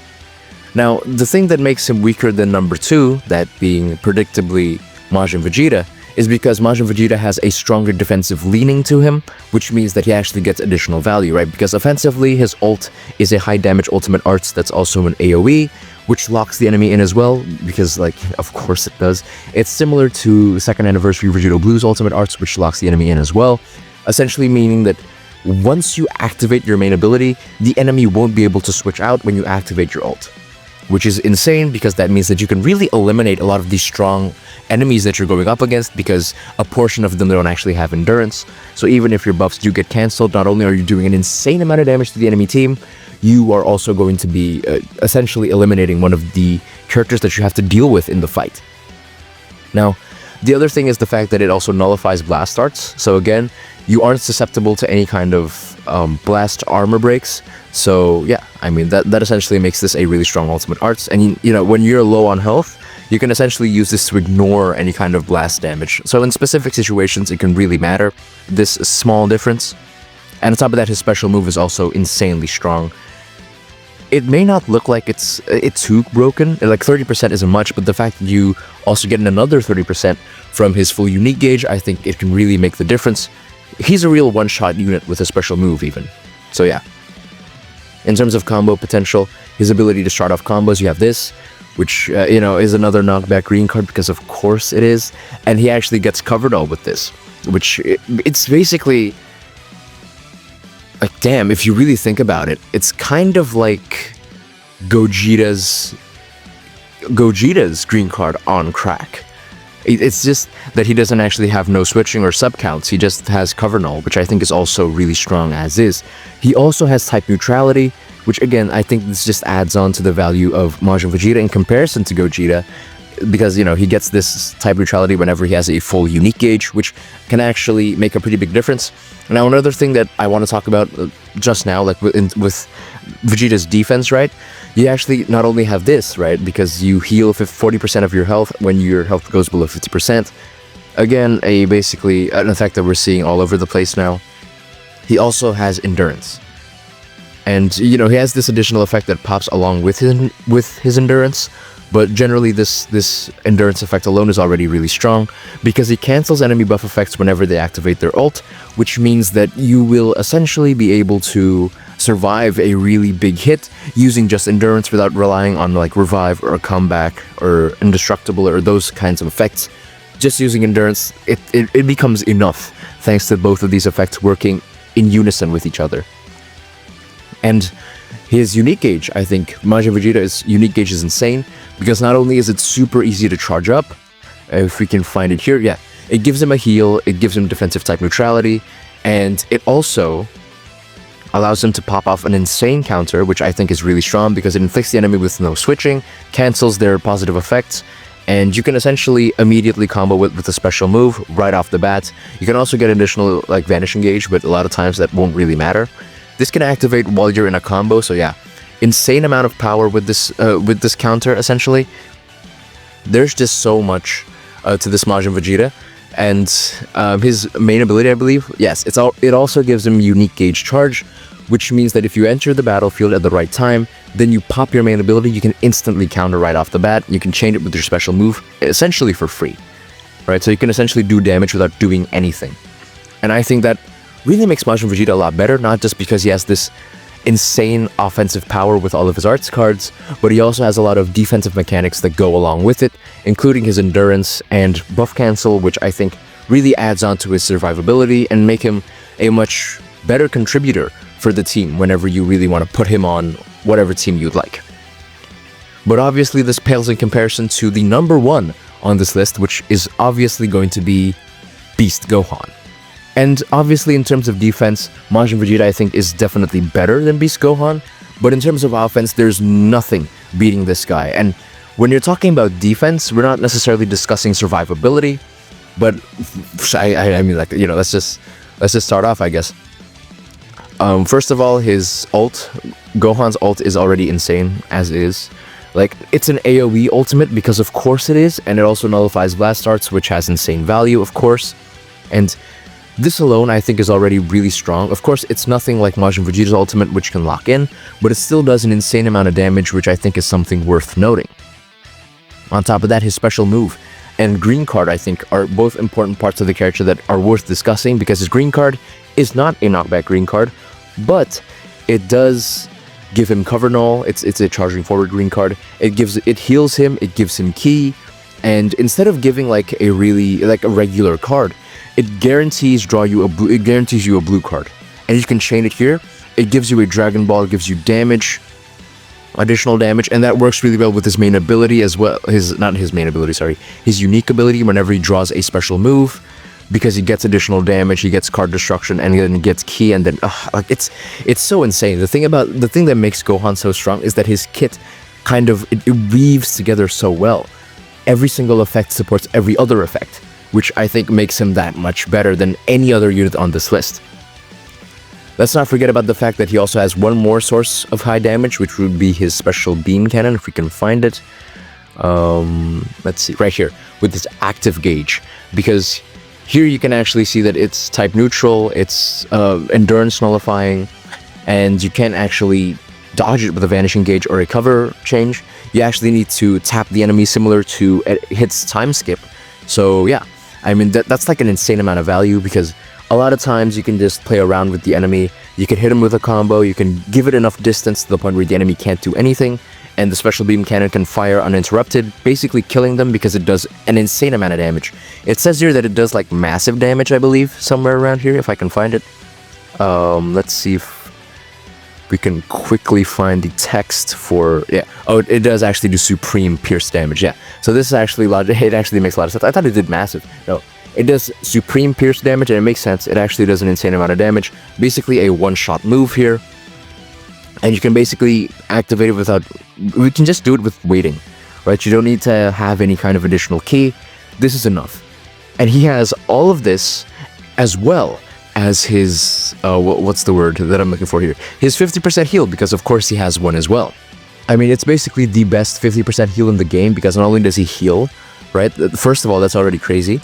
Now, the thing that makes him weaker than number 2, that being predictably Majin Vegeta, is because Majin Vegeta has a stronger defensive leaning to him, which means that he actually gets additional value, right? Because offensively, his ult is a high damage ultimate arts that's also an AoE, which locks the enemy in as well, because, like, of course it does. It's similar to 2nd Anniversary Vegito Blue's ultimate arts, which locks the enemy in as well, essentially meaning that once you activate your main ability, the enemy won't be able to switch out when you activate your ult. Which is insane, because that means that you can really eliminate a lot of these strong enemies that you're going up against, because a portion of them don't actually have endurance. So even if your buffs do get cancelled, not only are you doing an insane amount of damage to the enemy team, you are also going to be essentially eliminating one of the characters that you have to deal with in the fight. Now, the other thing is the fact that it also nullifies blast arts. So again, you aren't susceptible to any kind of blast armor breaks. So yeah, I mean, that essentially makes this a really strong ultimate arts. And you know, when you're low on health, you can essentially use this to ignore any kind of blast damage. So in specific situations, it can really matter, this small difference. And on top of that, his special move is also insanely strong. It may not look like it's too broken, like 30% isn't much, but the fact that you also get another 30% from his full unique gauge, I think it can really make the difference. He's a real one-shot unit with a special move even. So yeah. In terms of combo potential, his ability to start off combos, you have this, which, you know, is another knockback green card, because of course it is. And he actually gets covered all with this, which it's basically, like, damn, if you really think about it, it's kind of like Gogeta's green card on crack. It's just that he doesn't actually have no switching or sub counts. He just has cover null, which I think is also really strong as is. He also has type neutrality, which again, I think this just adds on to the value of Majin Vegeta in comparison to Gogeta, because, you know, he gets this type neutrality whenever he has a full unique gauge, which can actually make a pretty big difference. Now, another thing that I want to talk about just now, like with Vegeta's defense, right? You actually not only have this, right, because you heal 40% of your health when your health goes below 50%. Again, basically an effect that we're seeing all over the place now. He also has endurance, And, you know, he has this additional effect that pops along with his endurance. But generally, this endurance effect alone is already really strong because he cancels enemy buff effects whenever they activate their ult, which means that you will essentially be able to survive a really big hit using just endurance without relying on like revive or a comeback or indestructible or those kinds of effects. Just using endurance, it becomes enough thanks to both of these effects working in unison with each other. And his unique gauge, I think, Majin Vegeta's unique gauge is insane, because not only is it super easy to charge up, if we can find it here, yeah, it gives him a heal, it gives him defensive type neutrality, and it also allows him to pop off an insane counter, which I think is really strong because it inflicts the enemy with no switching, cancels their positive effects, and you can essentially immediately combo with a special move right off the bat. You can also get additional like vanishing gauge, but a lot of times that won't really matter. This can activate while you're in a combo, so yeah, insane amount of power with this counter. Essentially, there's just so much to this Majin Vegeta, and his main ability, I believe, yes, it also gives him unique gauge charge, which means that if you enter the battlefield at the right time, then you pop your main ability, you can instantly counter right off the bat. You can chain it with your special move, essentially for free, right? So you can essentially do damage without doing anything, and I think that really makes Majin Vegeta a lot better, not just because he has this insane offensive power with all of his arts cards, but he also has a lot of defensive mechanics that go along with it, including his endurance and buff cancel, which I think really adds on to his survivability and make him a much better contributor for the team whenever you really want to put him on whatever team you'd like. But obviously this pales in comparison to the number one on this list, which is obviously going to be Beast Gohan. And obviously in terms of defense, Majin Vegeta I think is definitely better than Beast Gohan, but in terms of offense, there's nothing beating this guy. And when you're talking about defense, we're not necessarily discussing survivability, but I mean, like, you know, let's just start off, I guess. First of all, his ult, Gohan's ult, is already insane as is. Like, it's an AoE ultimate because of course it is, and it also nullifies blast darts, which has insane value, of course. And this alone, I think, is already really strong. Of course, it's nothing like Majin Vegeta's ultimate, which can lock in, but it still does an insane amount of damage, which I think is something worth noting. On top of that, his special move and green card, I think, are both important parts of the character that are worth discussing, because his green card is not a knockback green card, but it does give him cover null. It's a charging forward green card. It heals him, it gives him ki, and instead of giving like a regular card, it guarantees you a blue card, and you can chain it here. It gives you a Dragon Ball, it gives you damage, additional damage, and that works really well with his main ability as well. His unique ability whenever he draws a special move, because he gets additional damage, he gets card destruction, and then he gets ki, and then like it's so insane. The thing that makes Gohan so strong is that his kit it weaves together so well. Every single effect supports every other effect, which I think makes him that much better than any other unit on this list. Let's not forget about the fact that he also has one more source of high damage, which would be his special beam cannon, if we can find it. Let's see, right here, with this active gauge, because here you can actually see that it's type neutral, it's endurance nullifying, and you can't actually dodge it with a vanishing gauge or a cover change. You actually need to tap the enemy, similar to hits time skip. So yeah, I mean, that's like an insane amount of value, because a lot of times you can just play around with the enemy, you can hit him with a combo, you can give it enough distance to the point where the enemy can't do anything, and the special beam cannon can fire uninterrupted, basically killing them because it does an insane amount of damage. It says here that it does like massive damage, I believe, somewhere around here, if I can find it. Let's see if we can quickly find the text for, yeah. Oh, it does actually do supreme pierce damage, yeah. So this is actually, it actually makes a lot of sense. I thought it did massive. No, it does supreme pierce damage, and it makes sense. It actually does an insane amount of damage. Basically a one-shot move here. And you can basically activate it we can just do it with waiting, right? You don't need to have any kind of additional key. This is enough. And he has all of this as well as his, what's the word that I'm looking for here? His 50% heal, because of course he has one as well. I mean, it's basically the best 50% heal in the game, because not only does he heal, right? First of all, that's already crazy.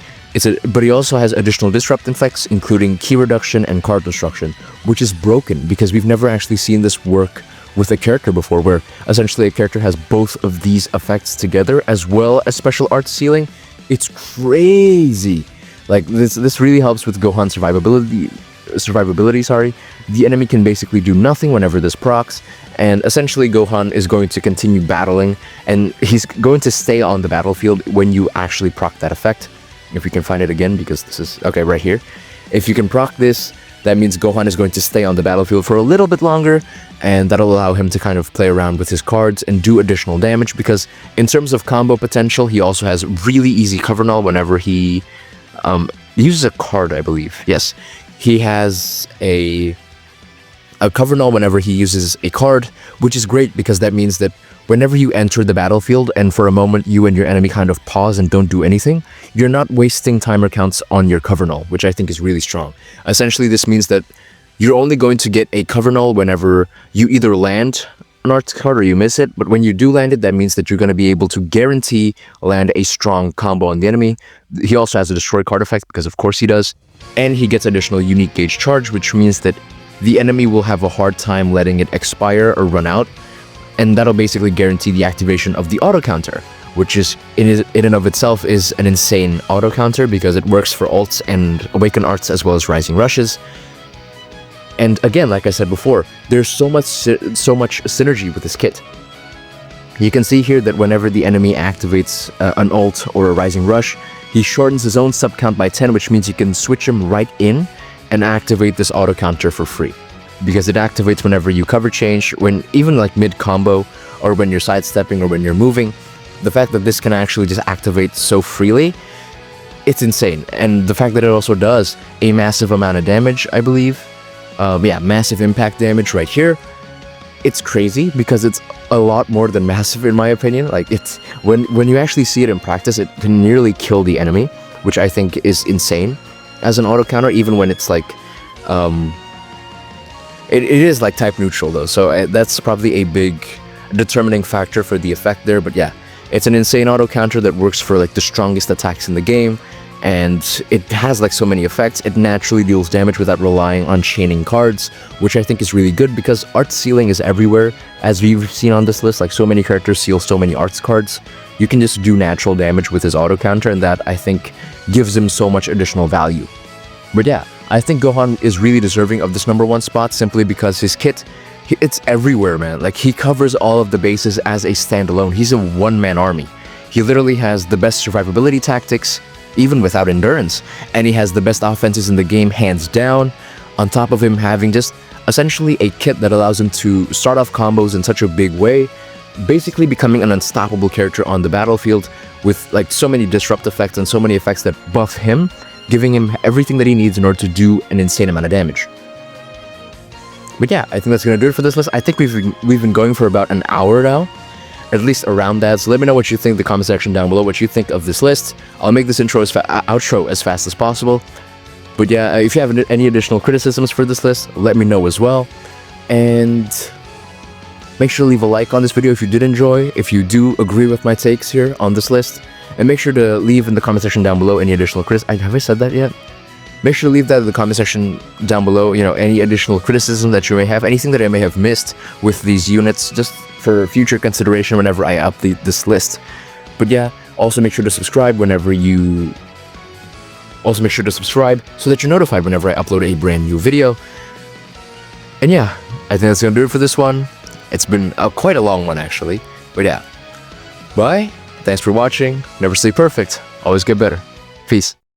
But he also has additional disrupt effects, including key reduction and card destruction, which is broken because we've never actually seen this work with a character before, where essentially a character has both of these effects together as well as special art sealing. It's crazy. Like this really helps with Gohan's survivability, sorry. The enemy can basically do nothing whenever this procs, and essentially Gohan is going to continue battling, and he's going to stay on the battlefield when you actually proc that effect. If we can find it again, because this is okay right here. If you can proc this, that means Gohan is going to stay on the battlefield for a little bit longer, and that'll allow him to kind of play around with his cards and do additional damage, because in terms of combo potential, he also has really easy cover null whenever he uses a card, I believe. Yes, he has a cover null whenever he uses a card, which is great because that means that whenever you enter the battlefield and for a moment you and your enemy kind of pause and don't do anything, you're not wasting timer counts on your cover null, which I think is really strong. Essentially, this means that you're only going to get a cover null whenever you either land an art card or you miss it, but when you do land it, that means that you're going to be able to guarantee land a strong combo on the enemy. He also has a destroy card effect, because of course he does, and he gets additional unique gauge charge, which means that the enemy will have a hard time letting it expire or run out, and that'll basically guarantee the activation of the auto counter, which is in and of itself is an insane auto counter because it works for ults and awaken arts as well as rising rushes. And again, like I said before, there's so much synergy with this kit. You can see here that whenever the enemy activates an ult or a rising rush, he shortens his own sub count by 10, which means you can switch him right in and activate this auto counter for free, because it activates whenever you cover change, when even like mid combo or when you're sidestepping or when you're moving. The fact that this can actually just activate so freely, it's insane. And the fact that it also does a massive amount of damage, I believe. Yeah, massive impact damage right here. It's crazy because it's a lot more than massive in my opinion. Like it's when you actually see it in practice, it can nearly kill the enemy, which I think is insane as an auto counter, even when it's like it is like type neutral though, so that's probably a big determining factor for the effect there. But yeah, it's an insane auto counter that works for like the strongest attacks in the game, and it has like so many effects. It naturally deals damage without relying on chaining cards, which I think is really good because art sealing is everywhere, as we've seen on this list. Like so many characters seal so many arts cards. You can just do natural damage with his auto counter, and that I think gives him so much additional value. But yeah, I think Gohan is really deserving of this #1 spot simply because his kit, it's everywhere, man. Like he covers all of the bases as a standalone. He's a one-man army. He literally has the best survivability tactics, even without endurance, and he has the best offenses in the game, hands down, on top of him having just essentially a kit that allows him to start off combos in such a big way, basically becoming an unstoppable character on the battlefield with like so many disrupt effects and so many effects that buff him, giving him everything that he needs in order to do an insane amount of damage. But yeah, I think that's gonna do it for this list. I think we've been going for about an hour now, at least around that. So let me know what you think in the comment section down below, what you think of this list. I'll make this outro as fast as possible. But yeah, if you have any additional criticisms for this list, let me know as well. And make sure to leave a like on this video if you did enjoy, if you do agree with my takes here on this list. And make sure to leave in the comment section down below any additional have I said that yet? Make sure to leave that in the comment section down below, you know, any additional criticism that you may have, anything that I may have missed with these units, just for future consideration whenever I update this list. But yeah, also make sure to subscribe whenever you... Also make sure to subscribe so that you're notified whenever I upload a brand new video. And yeah, I think that's gonna do it for this one. It's been quite a long one actually. But yeah, bye. Thanks for watching. Never stay perfect. Always get better. Peace.